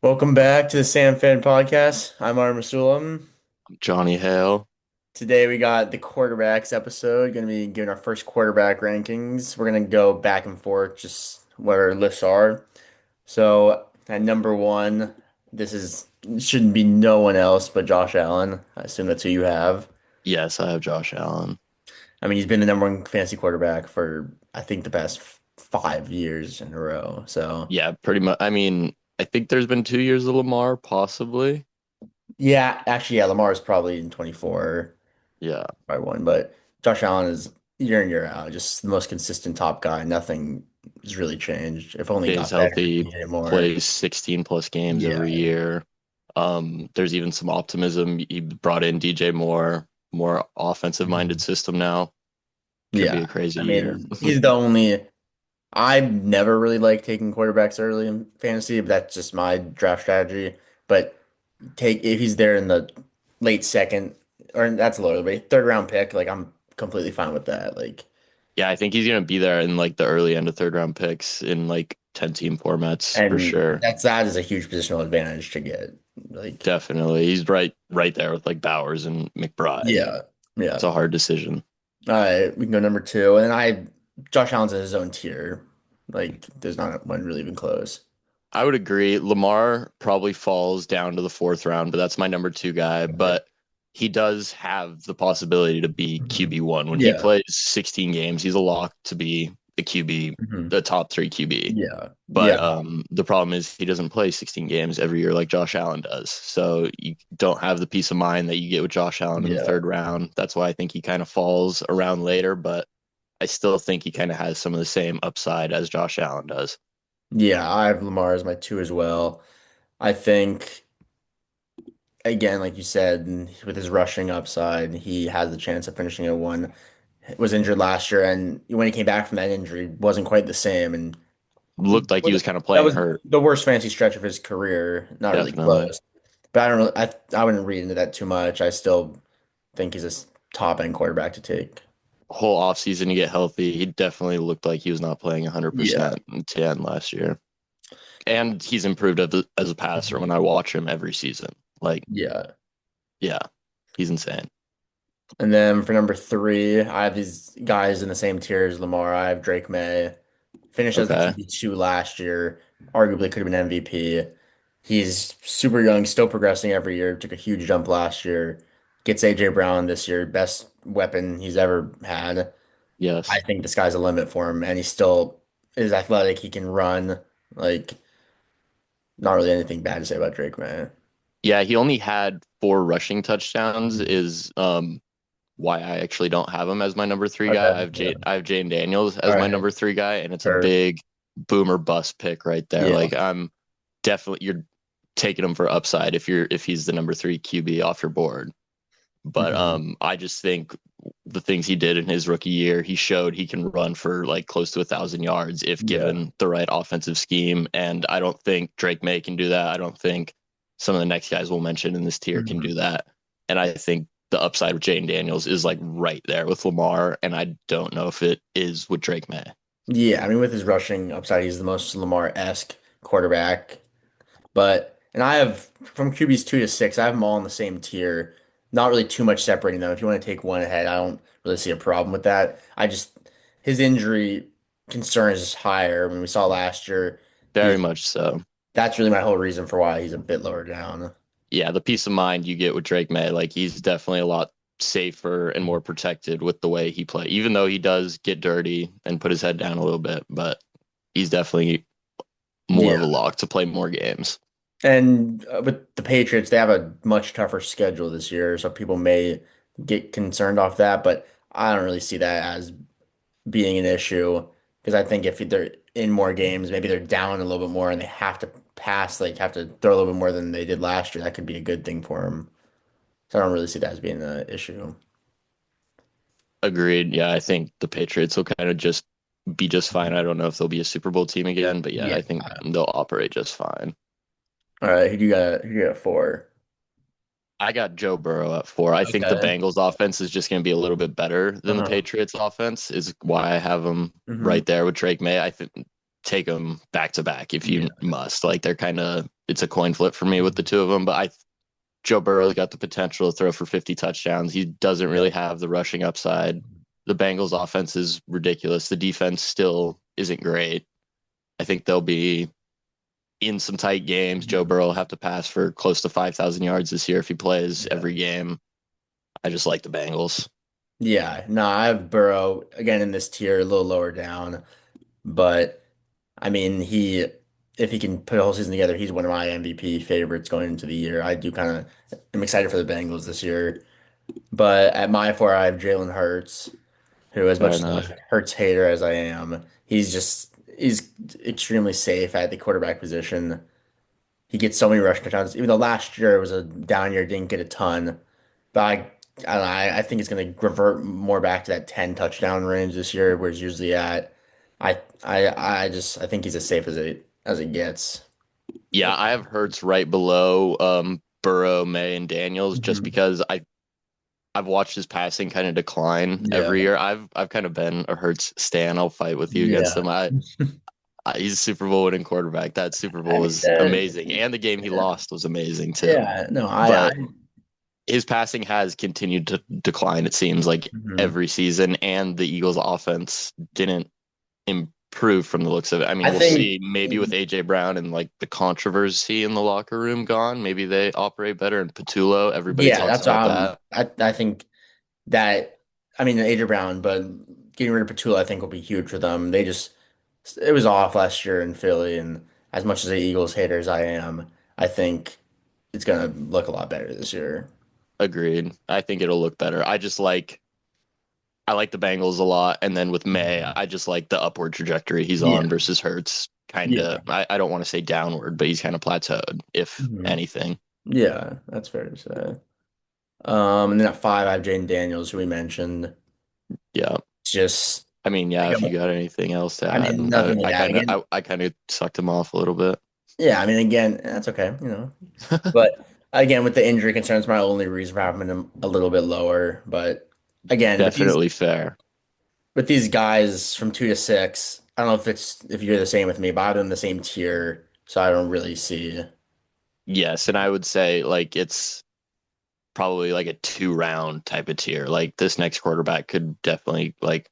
Welcome back to the Fan Podcast. I'm Ari Masulam. Johnny Hale. Today we got the quarterbacks episode. Going to be giving our first quarterback rankings. We're going to go back and forth, just what our lists are. So at number one, this is shouldn't be no one else but Josh Allen. I assume that's who you have. Yes, I have Josh Allen. I mean, he's been the number one fantasy quarterback for I think the past 5 years in a row. So Yeah, pretty much. I mean, I think there's been 2 years of Lamar, possibly. yeah, actually, yeah, Lamar is probably in 24. Yeah, By one, but Josh Allen is year in, year out, just the most consistent top guy. Nothing has really changed. If only stays got better if healthy, he did more. plays 16 plus games every Yeah. year. There's even some optimism. He brought in DJ Moore, more offensive minded Mhm. system now. Could be Yeah. a crazy I year. mean, he's the only. I never really like taking quarterbacks early in fantasy, but that's just my draft strategy. But take if he's there in the late second, or that's a little bit third round pick, like I'm completely fine with that. Like, Yeah, I think he's gonna be there in like the early end of third round picks in like 10 team formats for and sure. that is a huge positional advantage to get. Like, Definitely. He's right there with like Bowers and McBride. yeah, yeah. It's a hard decision. All right, we can go number two. And Josh Allen's in his own tier. Like, there's not one really even close. I would agree. Lamar probably falls down to the fourth round, but that's my number two guy. Okay. But he does have the possibility to be Mhm. QB1. When he Yeah. plays 16 games, he's a lock to be the QB, Hmm. the top three QB. Yeah. But Yeah. the problem is he doesn't play 16 games every year like Josh Allen does. So you don't have the peace of mind that you get with Josh Allen in the Yeah. third round. That's why I think he kind of falls around later, but I still think he kind of has some of the same upside as Josh Allen does. Yeah. I have Lamar as my two as well. I think, again, like you said, with his rushing upside, he has the chance of finishing at one. Was injured last year, and when he came back from that injury, wasn't quite the same. And Looked like he was kind of that playing was hurt. the worst fantasy stretch of his career. Not really Definitely. close. But I don't really, I wouldn't read into that too much. I still think he's a top end quarterback to take. Whole offseason to get healthy, he definitely looked like he was not playing Yeah. 100% in 10 last year. And he's improved as a passer when Mhm. I watch him every season. Like, Yeah. yeah, he's insane. And then for number three, I have these guys in the same tier as Lamar. I have Drake May. Finished as the Okay. QB2 last year. Arguably could have been MVP. He's super young, still progressing every year. Took a huge jump last year. Gets AJ Brown this year. Best weapon he's ever had. I Yes. think the sky's the limit for him, and he still is athletic. He can run. Like, not really anything bad to say about Drake, man. Yeah, he only had four rushing touchdowns, Mhm. is why I actually don't have him as my number three guy. Okay. Yeah. I have Jane Daniels All as my right. number three guy, and it's a Sure. big boomer bust pick right there. Yeah. Like I'm definitely you're taking him for upside if he's the number three QB off your board. But Hmm. I just think the things he did in his rookie year, he showed he can run for like close to 1,000 yards if Yeah. given the right offensive scheme. And I don't think Drake May can do that. I don't think some of the next guys we'll mention in this tier can Hmm. do that. And I think the upside with Jaden Daniels is like right there with Lamar, and I don't know if it is with Drake May. Yeah. I mean, with his rushing upside, he's the most Lamar-esque quarterback. But and I have from QBs two to six, I have them all in the same tier. Not really too much separating them. If you want to take one ahead, I don't really see a problem with that. I just his injury concern is higher. I mean, we saw last year. Very He's much so. That's really my whole reason for why he's a bit lower down. Yeah, the peace of mind you get with Drake May, like he's definitely a lot safer and more protected with the way he plays, even though he does get dirty and put his head down a little bit, but he's definitely more Yeah. of a lock to play more games. And with the Patriots, they have a much tougher schedule this year, so people may get concerned off that, but I don't really see that as being an issue because I think if they're in more games, maybe they're down a little bit more and they have to pass, like have to throw a little bit more than they did last year. That could be a good thing for them. So I don't really see that as being an issue. Agreed. Yeah, I think the Patriots will kind of just be just fine. I don't know if they'll be a Super Bowl team again, but yeah, Yeah. I think they'll operate just fine. All right, who do you got? Who do you got for? I got Joe Burrow at four. I think the Okay. Bengals offense is just going to be a little bit better than the Uh-huh. Patriots offense, is why I have them Hmm. right there with Drake May. I think take them back to back if Yeah. you must. Like they're kind of it's a coin flip for me with the two of them. But Joe Burrow's got the potential to throw for 50 touchdowns. He doesn't Yeah. really have the rushing upside. The Bengals offense is ridiculous. The defense still isn't great. I think they'll be in some tight games. Joe Burrow will have to pass for close to 5,000 yards this year if he plays Yeah. every game. I just like the Bengals. Yeah. No, I have Burrow again in this tier, a little lower down, but I mean, if he can put a whole season together, he's one of my MVP favorites going into the year. I do kind of am excited for the Bengals this year. But at my four, I have Jalen Hurts, who, as Fair much as enough. a Hurts hater as I am, he's extremely safe at the quarterback position. He gets so many rushing touchdowns. Even though last year was a down year, didn't get a ton. But I don't know, I think it's going to revert more back to that 10 touchdown range this year, where it's usually at. I think he's as safe as it gets. Yeah, I have Hurts right below Burrow, May, and Daniels just Mhm. because I've watched his passing kind of decline Yeah. every year. I've kind of been a Hurts stan. I'll fight with you against Yeah. him. He's a Super Bowl winning quarterback. That Super I Bowl mean, was amazing, and the game he yeah, lost was amazing too. yeah, no, I But his passing has continued to decline, it seems like mhm. every season, and the Eagles' offense didn't improve from the looks of it. I I mean, we'll think, see maybe with AJ Brown and like the controversy in the locker room gone, maybe they operate better. And Patulo, everybody yeah, talks that's about that. I think that I mean AJ Brown, but getting rid of Petula, I think will be huge for them. It was off last year in Philly, and as much as the Eagles haters I am, I think it's gonna look a lot better this year. Agreed. I think it'll look better. I like the Bengals a lot, and then with May, Mhm. I just like the upward trajectory he's on Yeah, versus Hurts. Kind yeah, of, I don't want to say downward, but he's kind of plateaued, if mhm. anything. Yeah, that's fair to say. And then at five, I have Jaden Daniels, who we mentioned. Yeah. Just, I mean, yeah. If you got anything else to I mean, add, nothing to add again. I kind of sucked him off a little bit. Yeah, I mean, again, that's okay, you know. But again, with the injury concerns, my only reason for having him a little bit lower. But again, Definitely fair. with these guys from two to six, I don't know if you're the same with me, but I'm in the same tier, so I don't really see. Yes, and I would say like it's probably like a 2 round type of tier. Like this next quarterback could definitely like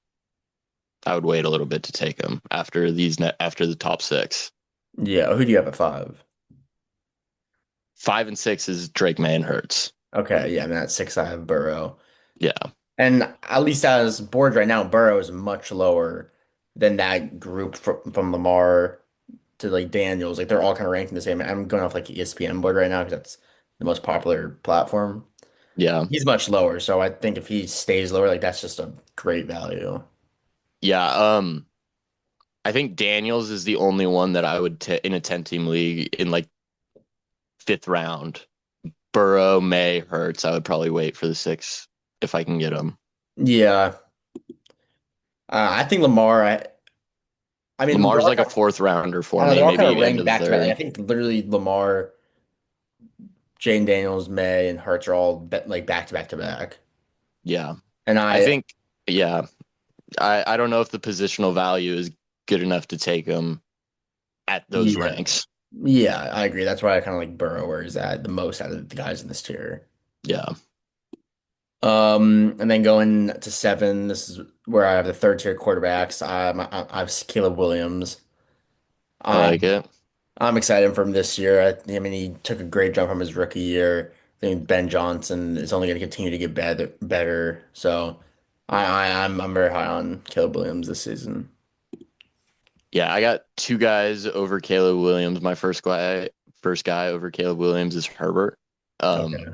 I would wait a little bit to take him after the top six. Yeah, who do you have at five? 5 and 6 is Drake May and Hurts. Okay, yeah, I mean at six I have Burrow, Yeah, and at least as boards right now, Burrow is much lower than that group from Lamar to like Daniels. Like they're all kind of ranking the same. I'm going off like ESPN board right now because that's the most popular platform. yeah, He's much lower, so I think if he stays lower, like that's just a great value. yeah. I think Daniels is the only one that I would in a 10 team league in like 5th round. Burrow, May, Hurts. I would probably wait for the six if I can get him. Yeah, I think Lamar. I mean, Lamar's like a 4th rounder I for don't know, me, they're all kind of maybe end ranked of the back to back. Like, I third. think literally Lamar, Jane Daniels, May, and Hurts are all like back to back to back. Yeah, And I think. Yeah, I don't know if the positional value is good enough to take him at those yeah, ranks. yeah, I agree. That's why I kind of like Burrow, where is that the most out of the guys in this tier. Yeah, And then going to seven, this is where I have the third tier quarterbacks. I have Caleb Williams. I like it. I'm excited for him this year. I mean, he took a great jump from his rookie year. I think Ben Johnson is only going to continue to get better. So I'm very high on Caleb Williams this season. Yeah, I got two guys over Caleb Williams. My first guy over Caleb Williams is Herbert. Um, Okay.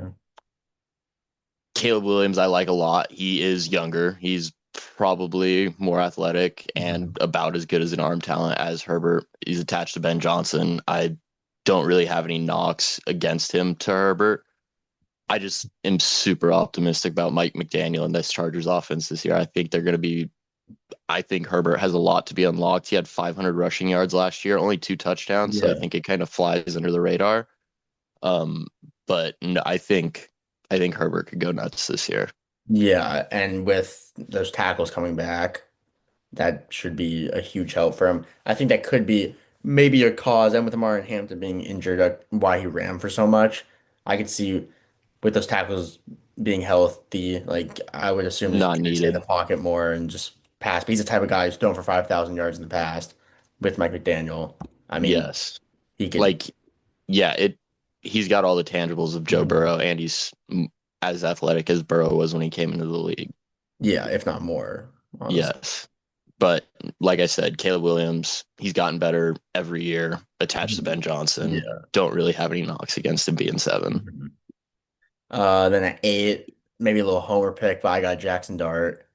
Caleb Williams, I like a lot. He is younger. He's probably more athletic and Mhm. about as good as an arm talent as Herbert. He's attached to Ben Johnson. I don't really have any knocks against him to Herbert. I just am super optimistic about Mike McDaniel and this Chargers offense this year. I think Herbert has a lot to be unlocked. He had 500 rushing yards last year, only 2 touchdowns, so I Yeah. think it kind of flies under the radar. Um, but no, I think Herbert could go nuts this year. Yeah. And with those tackles coming back, that should be a huge help for him. I think that could be. maybe a cause, and with Amari Hampton being injured, why he ran for so much. I could see with those tackles being healthy, like I would assume he's Not going to stay in the needed. pocket more and just pass. But he's the type of guy who's thrown for 5,000 yards in the past with Mike McDaniel. I mean, Yes. he could, Like, yeah, he's got all the tangibles of Joe Mhm. Burrow, and he's as athletic as Burrow was when he came into the league. Yeah, if not more, honestly. Yes. But like I said, Caleb Williams, he's gotten better every year, attached to Ben Mhm. Johnson. Yeah. Don't really have any knocks against him being 7. Mhm. Then at 8, maybe a little homer pick, but I got Jackson Dart.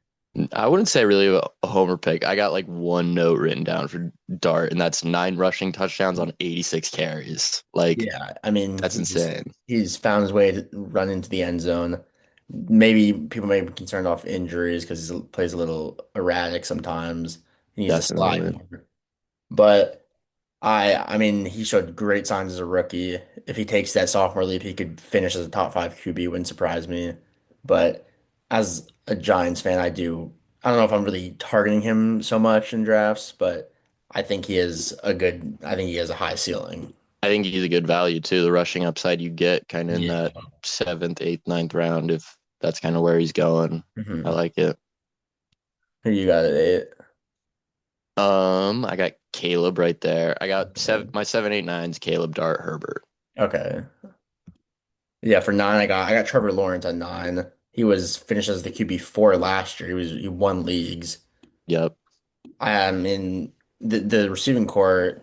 I wouldn't say really a homer pick. I got like one note written down for Dart, and that's 9 rushing touchdowns on 86 carries. Like, Yeah, I mean, that's insane. he's found his way to run into the end zone. Maybe people may be concerned off injuries because he plays a little erratic sometimes. He needs to slide Definitely. more. But I mean, he showed great signs as a rookie. If he takes that sophomore leap, he could finish as a top five QB. Wouldn't surprise me. But as a Giants fan, I don't know if I'm really targeting him so much in drafts, but I think he has a high ceiling. I think he's a good value too. The rushing upside you get kind of in Yeah. that seventh, eighth, ninth round, if that's kind of where he's going. I Hmm. like it. Who you got at 8? I got Caleb right there. I got Okay. my 7, 8, 9's Caleb, Dart, Herbert. Okay. Yeah, for 9, I got Trevor Lawrence at 9. He was finished as the QB4 last year. He won leagues. Yep. I mean, the receiving core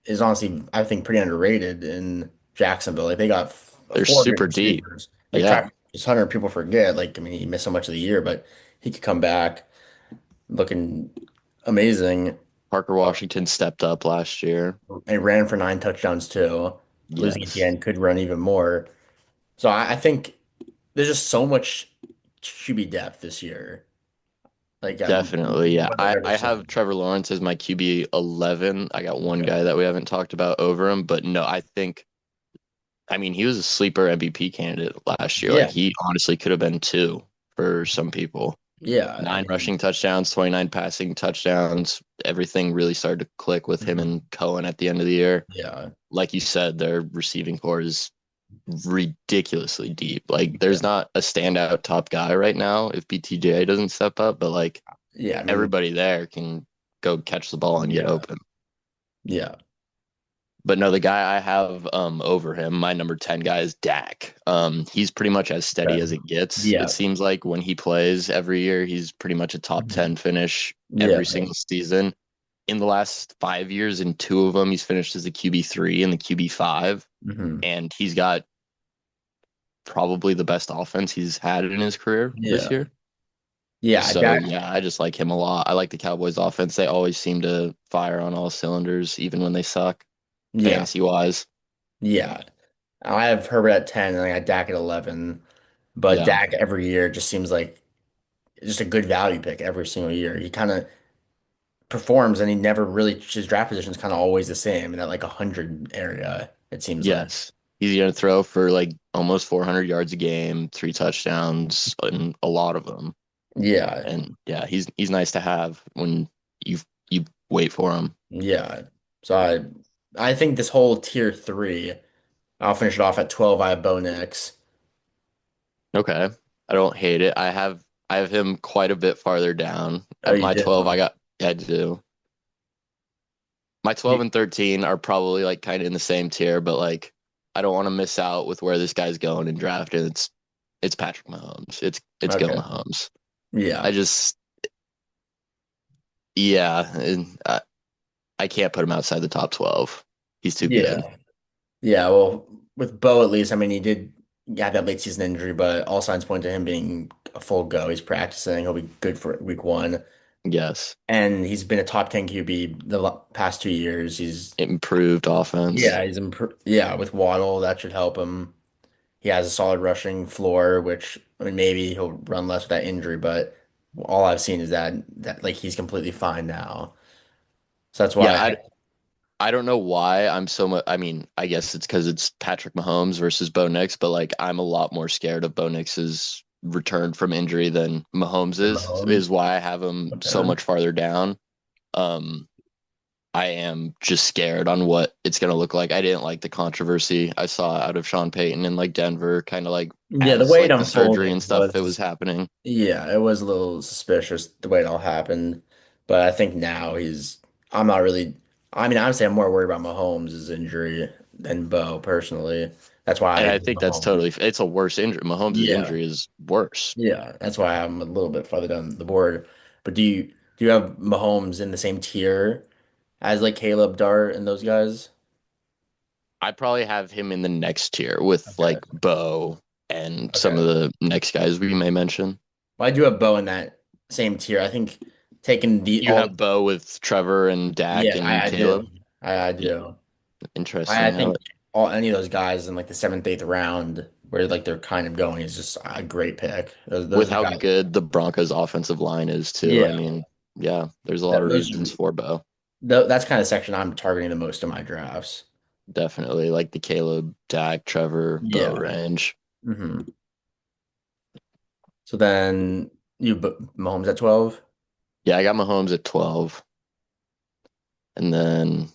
is honestly, I think, pretty underrated in Jacksonville. Like they got They're four good super deep. receivers. Like Yeah. Travis Hunter, people forget. Like I mean, he missed so much of the year, but he could come back looking amazing. Parker Washington stepped up last year. And ran for 9 touchdowns too. Losing Yes. Etienne could run even more. So I think there's just so much QB depth this year. Like Definitely. Yeah. more than I've ever I have seen. Trevor Lawrence as my QB 11. I got one Okay. guy that we haven't talked about over him, but no, I mean, he was a sleeper MVP candidate last year. Like Yeah. he honestly could have been 2 for some people. Yeah. I 9 mean, rushing touchdowns, 29 passing touchdowns. Everything really started to click with him mhm. and Cohen at the end of the year. Yeah. Like you said, their receiving core is ridiculously deep. Like Yeah. there's not a standout top guy right now if BTJ doesn't step up, but like Yeah. I mean, everybody there can go catch the ball and get yeah. open. Yeah. But no, the guy I have over him, my number 10 guy is Dak. He's pretty much as steady Okay. as it gets. It Yeah. seems like when he plays every year, he's pretty much a top Mhm. 10 finish Yeah. every single season. In the last 5 years, in 2 of them, he's finished as the QB3 and the QB5, Hmm. and he's got probably the best offense he's had in his career this Yeah. year. Yeah. So yeah, I just like him a lot. I like the Cowboys offense. They always seem to fire on all cylinders, even when they suck, Yeah. fantasy wise. Yeah. I have Herbert at 10 and I got Dak at 11. But Yeah. Dak every year just seems like just a good value pick every single year. He kind of performs and he never really, his draft position is kind of always the same in that like 100 area, it seems like. Yes. He's going to throw for like almost 400 yards a game, 3 touchdowns, and a lot of them. Yeah. And yeah, he's nice to have when you wait for him. Yeah. So I think this whole tier 3, I'll finish it off at 12. I have Bo Nix. Okay. I don't hate it. I have him quite a bit farther down. Oh, At you my did, 12, huh? I do. My 12 You- and 13 are probably like kind of in the same tier, but like I don't want to miss out with where this guy's going in draft. And it's Patrick Mahomes. It's Gil Okay. Mahomes. I Yeah. just yeah, and I can't put him outside the top 12. He's too good. Yeah. Yeah. Well, with Bo, at least, I mean, he did have that late season injury, but all signs point to him being a full go. He's practicing. He'll be good for week 1. Yes. And he's been a top 10 QB past 2 years. Improved offense. He's improved. Yeah, with Waddle, that should help him. He has a solid rushing floor, which, I mean, maybe he'll run less with that injury, but all I've seen is that like he's completely fine now. So that's Yeah, why I don't know why I'm so much. I mean, I guess it's because it's Patrick Mahomes versus Bo Nix, but like I'm a lot more scared of Bo Nix's return from injury than Mahomes is Mahomes. why I have him so Okay. much farther down. Um, I am just scared on what it's going to look like. I didn't like the controversy I saw out of Sean Payton in like Denver, kind of like Yeah, the as way it like the surgery and unfolded stuff that was was, happening. yeah, it was a little suspicious the way it all happened. But I think now I'm not really, I mean, honestly, I'm more worried about Mahomes' injury than Bo personally. That's why And I I give think that's Mahomes. totally, it's a worse injury. Mahomes' Yeah, injury is worse. yeah, that's why I'm a little bit farther down the board. But do you have Mahomes in the same tier as like Caleb Dart and those guys? I'd probably have him in the next tier with Okay, like Bo and some of okay. the next guys we may mention. Well, I do have Bo in that same tier. I think taking the You all, have Bo with Trevor and Dak yeah, and I do. Caleb. I Yeah, do. I interesting. think all any of those guys in like the seventh, eighth round where like they're kind of going is just a great pick. Those With are the how guys. good the Broncos offensive line is too. I Yeah, mean, yeah, there's a lot of those reasons are for Bo. that's kind of section I'm targeting the most in my drafts. Definitely like the Caleb, Dak, Trevor, Bo Yeah. range. hmm So then Mahomes at 12. Yeah, I got Mahomes at 12. And then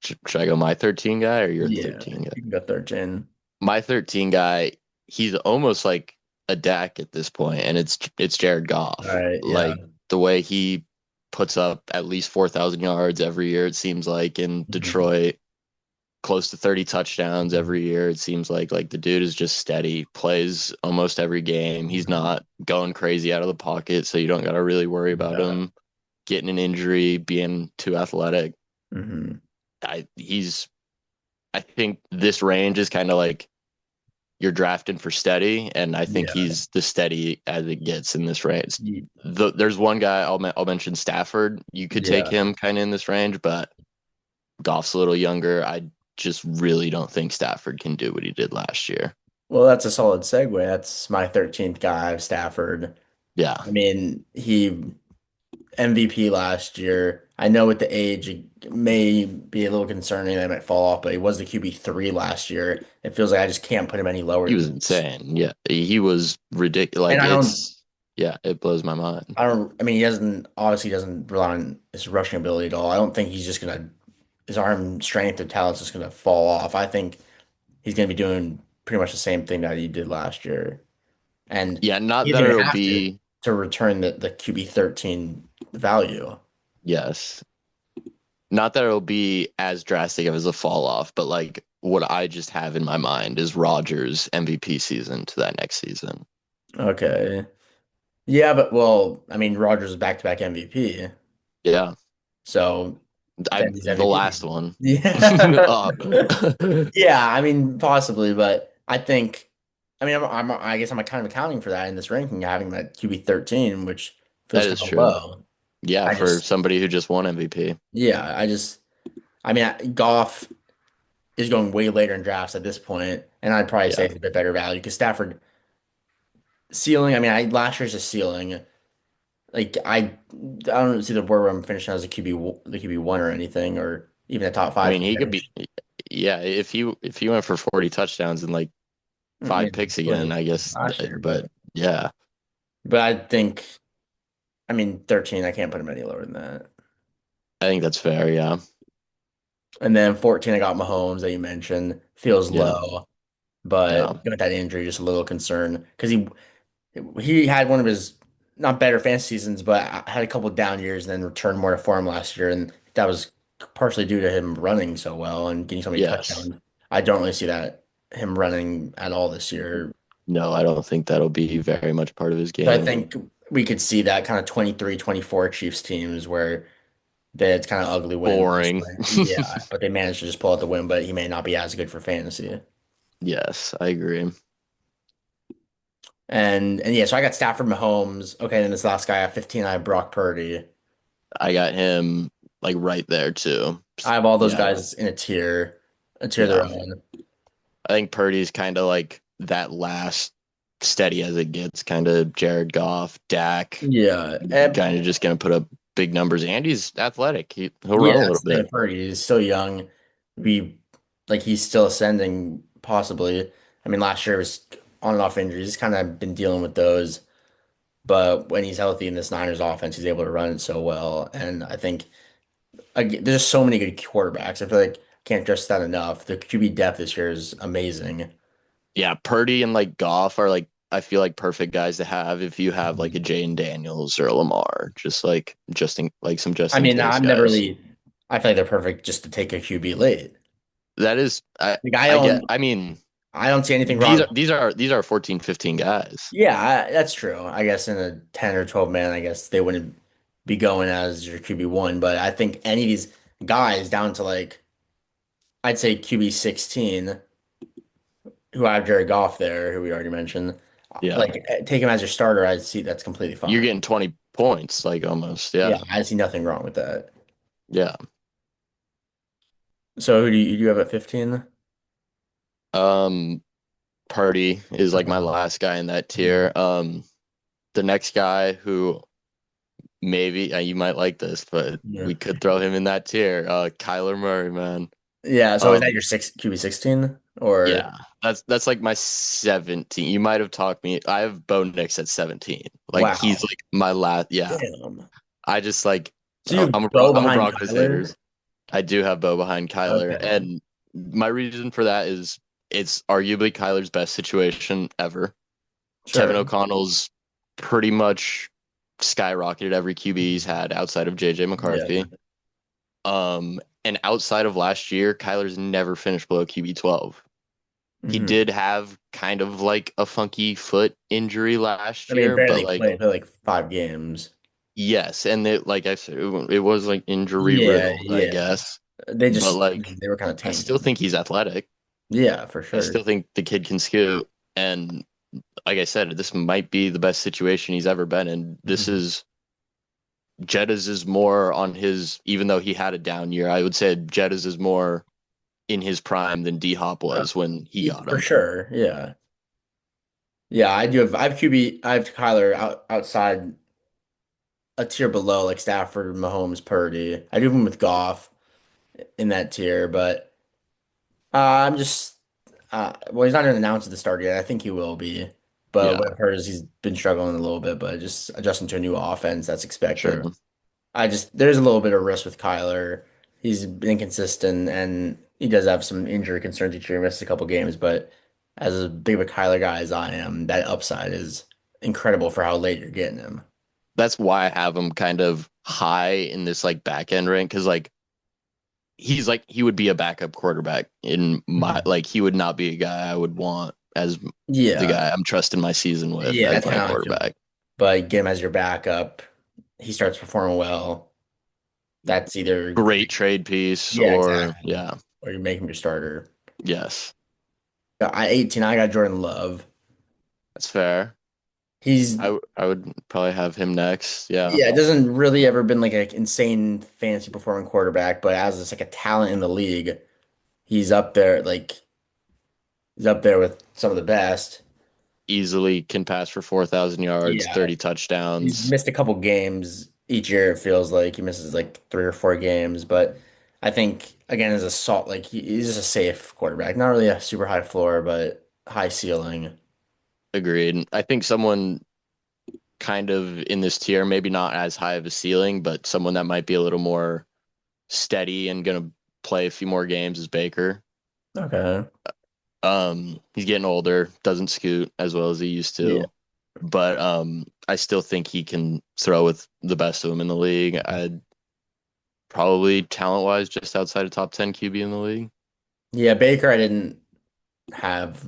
should I go my 13 guy or your Yeah, 13 guy? you can go 13. My 13 guy, he's almost like a Dak at this point, and it's Jared All Goff. right. Yeah. Like the way he puts up at least 4,000 yards every year, it seems like in Mhm. Detroit, close to 30 touchdowns every year. It seems like the dude is just steady, plays almost every game. He's Mhm. not going crazy out of the pocket, so you don't got to really worry about Yeah. him getting an injury, being too athletic. hmm He's I think this range is kind of like you're drafting for steady, and I think Yeah. he's the steady as it gets in this range. Ye- There's one guy I'll mention Stafford. You could take Yeah. him kind of in this range, but Goff's a little younger. I just really don't think Stafford can do what he did last year. Well, that's a solid segue. That's my 13th guy, Stafford. Yeah, I mean, he MVP last year. I know with the age, it may be a little concerning that he might fall off, but he was the QB3 last year. It feels like I just can't put him any lower he than was this. insane. Yeah, he was ridiculous. And Like yeah, it blows my mind. I mean, he doesn't, obviously doesn't rely on his rushing ability at all. I don't think he's just gonna, his arm strength or talent's just gonna fall off. I think he's gonna be doing pretty much the same thing that he did last year. And Yeah, not he's that gonna it'll have be to return the QB 13 value. yes, not that it'll be as drastic as a fall off, but like what I just have in my mind is Rodgers MVP season to that next season. Okay. Yeah, but well, I mean, Rodgers is back-to-back MVP, Yeah, so then he's the MVP. last one. Yeah. Uh, Yeah, I mean, possibly, but I think, I mean, I guess I'm kind of accounting for that in this ranking, having that QB 13, which that feels is kind of true. low. Yeah, I for just, somebody who just won MVP. yeah, I mean, Goff is going way later in drafts at this point, and I'd probably say Yeah. it's a bit better value because Stafford ceiling. I mean, last year's a ceiling. Like I don't see the board where I'm finishing as a the QB one or anything, or even a top I five mean, he could be finish. yeah, if he went for 40 touchdowns and like I five mean, picks what again, he I did guess last year, but yeah. but I think I mean 13. I can't put him any lower than that. I think that's fair, yeah. And then 14, I got Mahomes that you mentioned. Feels Yeah. low, but Yeah. with that injury, just a little concern because he had one of his not better fantasy seasons, but had a couple down years and then returned more to form last year, and that was partially due to him running so well and getting so many Yes. touchdowns. I don't really see that him running at all this year. No, I don't think that'll be very much part of his So I game. think we could see that kind of 23, 24 Chiefs teams where they had kind of ugly wins. Boring. Yeah, but they managed to just pull out the win, but he may not be as good for fantasy. Yes, I agree. And yeah, so I got Stafford Mahomes. Okay, then this last guy at 15, I have Brock Purdy. I got him like right there too. I have all those Yeah. guys in a tier of their Yeah. own. I think Purdy's kind of like that last steady as it gets, kind of Jared Goff, Dak, Yeah, and kind of just going to put up big numbers. And he's athletic. He'll yeah, run a little that's the thing bit. with Purdy. He's still young. We like he's still ascending, possibly. I mean, last year was on and off injuries. He's kind of been dealing with those, but when he's healthy in this Niners offense, he's able to run it so well. And I think there's just so many good quarterbacks. I feel like I can't stress that enough. The QB depth this year is amazing. Yeah, Purdy and like Goff are like I feel like perfect guys to have if you have like a Mhm. Jane Daniels or a Lamar, just in like some just I in mean, case I've never guys. really. I feel like they're perfect just to take a QB late. That is Like I mean I don't see anything wrong. these are 14, 15 guys. Yeah, that's true. I guess in a 10 or 12 man, I guess they wouldn't be going as your QB1, but I think any of these guys down to like I'd say QB 16, who have Jared Goff there, who we already mentioned, Yeah. like take him as your starter, I'd see that's completely You're fine. getting 20 points like almost. Yeah, Yeah. I see nothing wrong with that. Yeah. So who do you have at 15? Um Purdy is like my Okay. last guy in that Mhm. tier. The next guy who maybe you might like this, but Yeah. we could throw him in that tier. Kyler Murray, man. Yeah, so is that Um, your six QB 16 or yeah, that's like my 17. You might have talked me. I have Bo Nix at 17. Like he's wow. like my last. Yeah, Damn. I just like So you Bo I'm a behind Broncos Kyler? haters. I do have Bo behind Kyler, Okay. and my reason for that is it's arguably Kyler's best situation ever. Kevin Sure. O'Connell's pretty much skyrocketed every QB he's had outside of JJ Yeah. McCarthy. And outside of last year, Kyler's never finished below QB 12. He Hmm. did have kind of like a funky foot injury I last mean, year, but barely like played, like 5 games. yes, and it, like I said, it was like injury Yeah, riddled, I yeah. guess. They But just like they were kind of I still tanking. think he's athletic. Yeah, for I sure. still think the kid can scoot, and like I said, this might be the best situation he's ever been in. This Mhm. is Jettas is more on his, even though he had a down year, I would say Jettas is more in his prime than D Hop Uh, was when he got for him. sure. Yeah. Yeah, I have QB, I have Kyler outside a tier below, like Stafford, Mahomes, Purdy. I do have him with Goff in that tier, but I'm just well, he's not even announced at the start yet. I think he will be. But Yeah, what I've heard is he's been struggling a little bit, but just adjusting to a new offense, that's expected. sure. There's a little bit of risk with Kyler. He's been inconsistent and he does have some injury concerns each year. He misses a couple games, but as big of a Kyler guy as I am, that upside is incredible for how late you're getting him. That's why I have him kind of high in this like back end rank because like he would be a backup quarterback in my Mhm. like he would not be a guy I would want as the Yeah, guy I'm trusting my season with yeah, as that's my kind of how I feel. quarterback. But get him as your backup. He starts performing well. That's either Great great. trade piece Yeah, or exactly. yeah, Or you make him your starter. yes, I 18, I got Jordan Love. that's fair. He's I would probably have him next. Yeah, Yeah, it doesn't really ever been like an insane fancy performing quarterback, but as it's like a talent in the league, he's up there like he's up there with some of the best. easily can pass for 4,000 yards, Yeah. 30 He's touchdowns. missed a couple games each year, it feels like. He misses like 3 or 4 games, but I think again as a salt like he's just a safe quarterback. Not really a super high floor, but high ceiling. Agreed. I think someone kind of in this tier, maybe not as high of a ceiling, but someone that might be a little more steady and gonna play a few more games is Baker. Okay. He's getting older, doesn't scoot as well as he used Yeah. to, but I still think he can throw with the best of them in the league. I'd probably talent wise just outside of top 10 QB in the league. Yeah, Baker I didn't have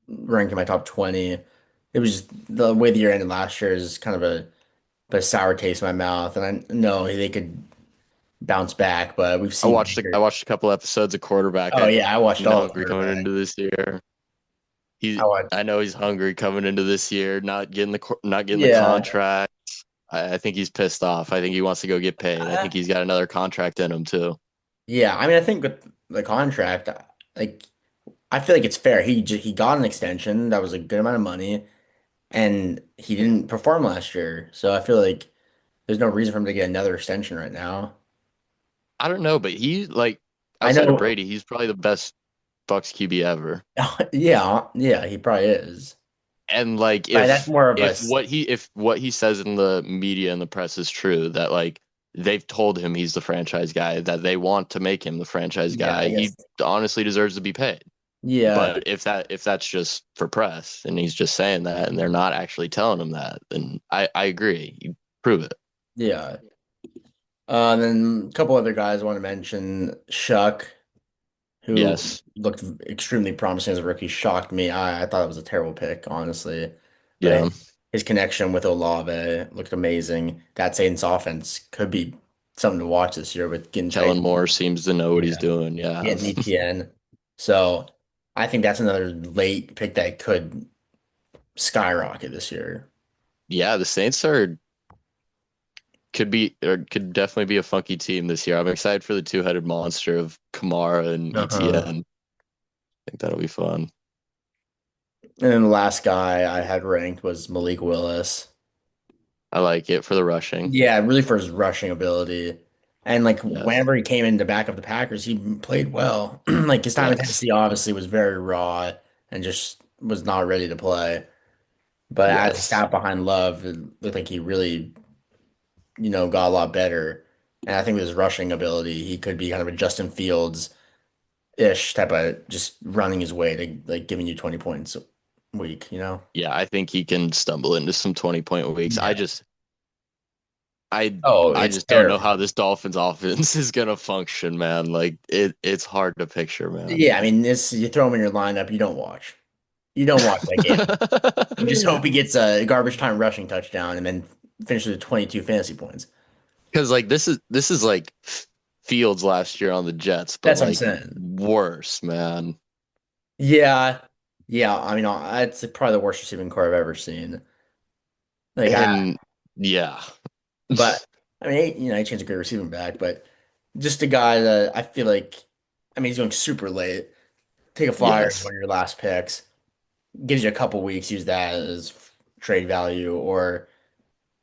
ranked in my top 20. It was just the way the year ended last year is kind of a sour taste in my mouth. And I know they could bounce back, but we've seen I Baker. watched a couple episodes of quarterback. Oh yeah, I watched He's all the hungry coming quarterback. into this year. I watched. I know he's hungry coming into this year, not getting the Yeah, contract. I think he's pissed off. I think he wants to go get paid. I think he's got another contract in him too. yeah. I mean, I think with the contract, like I feel like it's fair. He got an extension that was a good amount of money, and he didn't perform last year. So I feel like there's no reason for him to get another extension right now. I don't know, but he like I outside of know. Brady, he's probably the best Bucks QB ever. Yeah, yeah. He probably is. And like But that's more of a if what he says in the media and the press is true, that like they've told him he's the franchise guy, that they want to make him the franchise Yeah, guy. I guess. He honestly deserves to be paid. Yeah, But if that's just for press and he's just saying that and they're not actually telling him that, then I agree. You prove it. yeah. And then a couple other guys I want to mention. Shuck, who Yes. looked extremely promising as a rookie, shocked me. I thought it was a terrible pick, honestly. But Yeah. his connection with Olave looked amazing. That Saints offense could be something to watch this year with getting Kellen tight. Moore seems to know what he's Yeah, doing. Yeah. getting ETN. So I think that's another late pick that could skyrocket this year. Yeah, the Saints are could be or could definitely be a funky team this year. I'm excited for the two-headed monster of Kamara and Uh-huh. ETN. I think that'll be fun. And then the last guy I had ranked was Malik Willis. I like it for the rushing. Yeah, really for his rushing ability. And like Yes. whenever he came in to back up the Packers, he played well. Like his time in Yes. Tennessee obviously was very raw and just was not ready to play. But as he Yes. sat behind Love, it looked like he really, got a lot better. And I think with his rushing ability, he could be kind of a Justin Fields-ish type of just running his way to like giving you 20 points a week. Yeah, I think he can stumble into some 20-point weeks. Yeah. I Oh, I it's just don't know how terrifying. this Dolphins offense is gonna function, man. Like it's hard to picture, man. Yeah, I mean, this you throw him in your lineup, you don't watch. You don't watch that game. You just hope he gets a garbage time rushing touchdown and then finishes with 22 fantasy points. Because like this is like Fields last year on the Jets, but That's what I'm like saying. worse, man. Yeah. Yeah. I mean, it's probably the worst receiving core I've ever seen. Like, And yeah, but I mean, he changed a great receiving back, but just a guy that I feel like, I mean, he's going super late. Take a flyer as yes, one of your last picks, gives you a couple weeks, use that as trade value, or,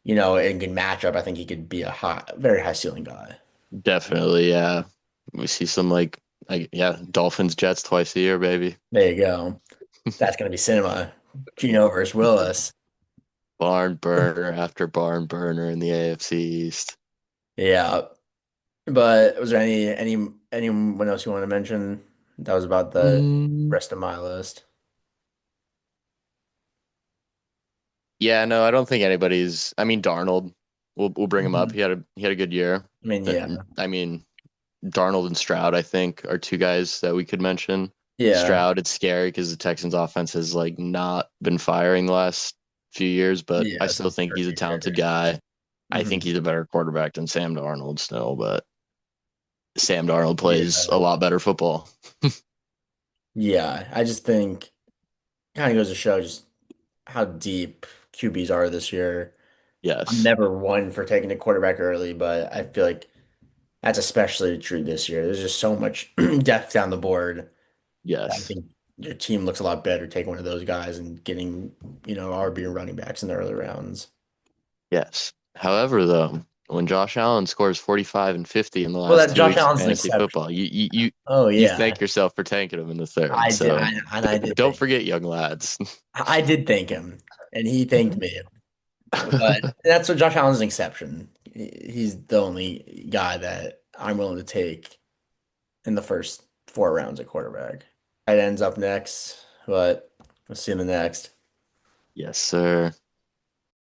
in good matchup, I think he could be a very high ceiling guy. definitely, yeah. We see some yeah, Dolphins Jets twice a year, baby. There you go. That's going to be cinema. Gino versus Willis. Barn burner after barn burner in the AFC East. Yeah. But was there anyone else you want to mention? That was about the Mm, rest of my list. yeah, no, I don't think anybody's. I mean, Darnold, we'll bring him up. Mhm. He had a good year. I mean, That- yeah. I mean, Darnold and Stroud, I think, are two guys that we could mention. Yeah. Stroud, it's scary because the Texans offense has like not been firing the last few years, but I Yeah, still some think he's a rookie talented years. guy. I think Hmm. he's a better quarterback than Sam Darnold still, but Sam Darnold plays Yeah. a lot better football. Yeah. I just think kind of goes to show just how deep QBs are this year. I'm Yes. never one for taking a quarterback early, but I feel like that's especially true this year. There's just so much depth down the board. I Yes. think your team looks a lot better taking one of those guys and getting, RB and running backs in the early rounds. Yes. However, though, when Josh Allen scores 45 and 50 in the Well, last that two Josh weeks of Allen's an fantasy exception. football, Oh you yeah, thank yourself for tanking him in the third. I did, So and I did don't think forget, young lads. I did thank him, and he thanked me. But that's what Josh Allen's an exception. He's the only guy that I'm willing to take in the first 4 rounds at quarterback. It ends up next, but we'll see in the next. Yes, sir.